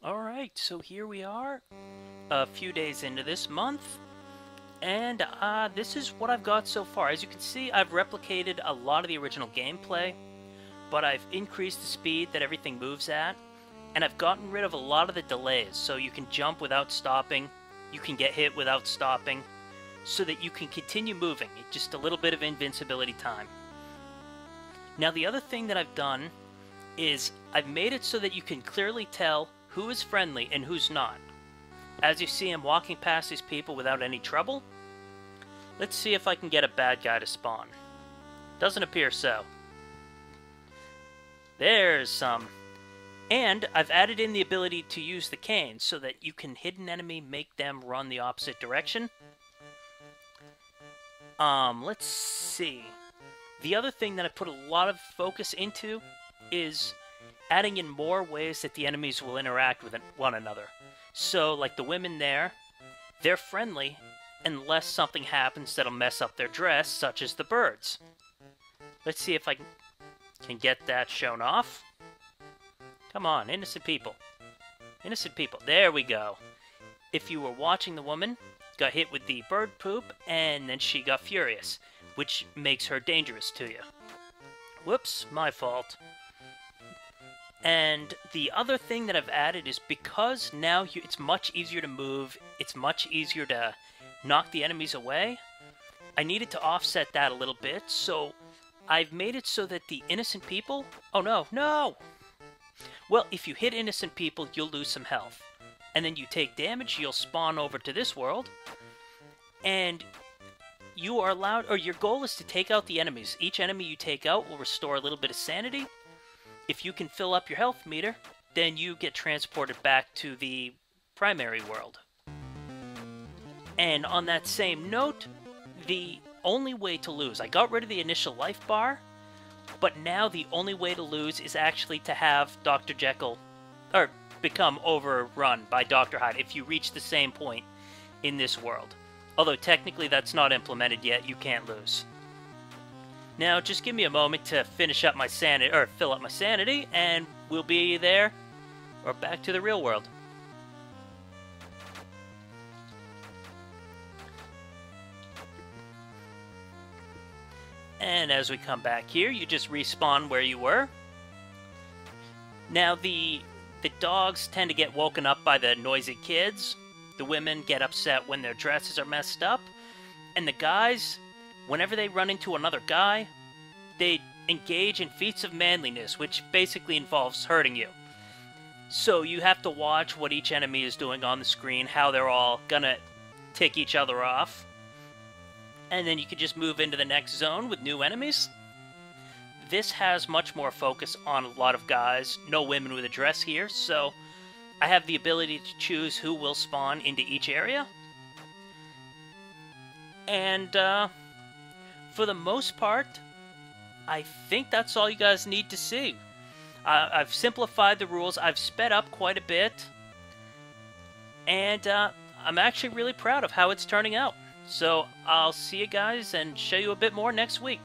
Alright, so here we are, a few days into this month, and this is what I've got so far. As you can see, I've replicated a lot of the original gameplay, but I've increased the speed that everything moves at, and I've gotten rid of a lot of the delays, so you can jump without stopping, you can get hit without stopping, so that you can continue moving, just a little bit of invincibility time. Now the other thing that I've done is I've made it so that you can clearly tell who is friendly and who's not. As you see, I'm walking past these people without any trouble. Let's see if I can get a bad guy to spawn. Doesn't appear so. There's some. And I've added in the ability to use the cane so that you can hit an enemy, make them run the opposite direction. Let's see. The other thing that I put a lot of focus into is adding in more ways that the enemies will interact with one another. So, like the women there, they're friendly unless something happens that'll mess up their dress, such as the birds. Let's see if I can get that shown off. Come on, innocent people. Innocent people. There we go. If you were watching the woman, got hit with the bird poop, and then she got furious, which makes her dangerous to you. Whoops, my fault. And the other thing that I've added is because now it's much easier to move, it's much easier to knock the enemies away, I needed to offset that a little bit, so I've made it so that the innocent people... Oh no, no! Well, if you hit innocent people, you'll lose some health. And then you take damage, you'll spawn over to this world, and you are allowed... Or your goal is to take out the enemies. Each enemy you take out will restore a little bit of sanity. If you can fill up your health meter, then you get transported back to the primary world. And on that same note, the only way to lose... I got rid of the initial life bar, but now the only way to lose is actually to have Dr. Jekyll... or become overrun by Dr. Hyde if you reach the same point in this world. Although technically that's not implemented yet, you can't lose. Now, just give me a moment to finish up my sanity, or fill up my sanity, and we'll be there, or back to the real world. And as we come back here, you just respawn where you were. Now, the dogs tend to get woken up by the noisy kids. The women get upset when their dresses are messed up. And the guys, whenever they run into another guy, they engage in feats of manliness, which basically involves hurting you. So you have to watch what each enemy is doing on the screen, how they're all gonna tick each other off. And then you can just move into the next zone with new enemies. This has much more focus on a lot of guys, no women with a dress here, so I have the ability to choose who will spawn into each area. And for the most part, I think that's all you guys need to see. I've simplified the rules, I've sped up quite a bit, and I'm actually really proud of how it's turning out. So I'll see you guys and show you a bit more next week.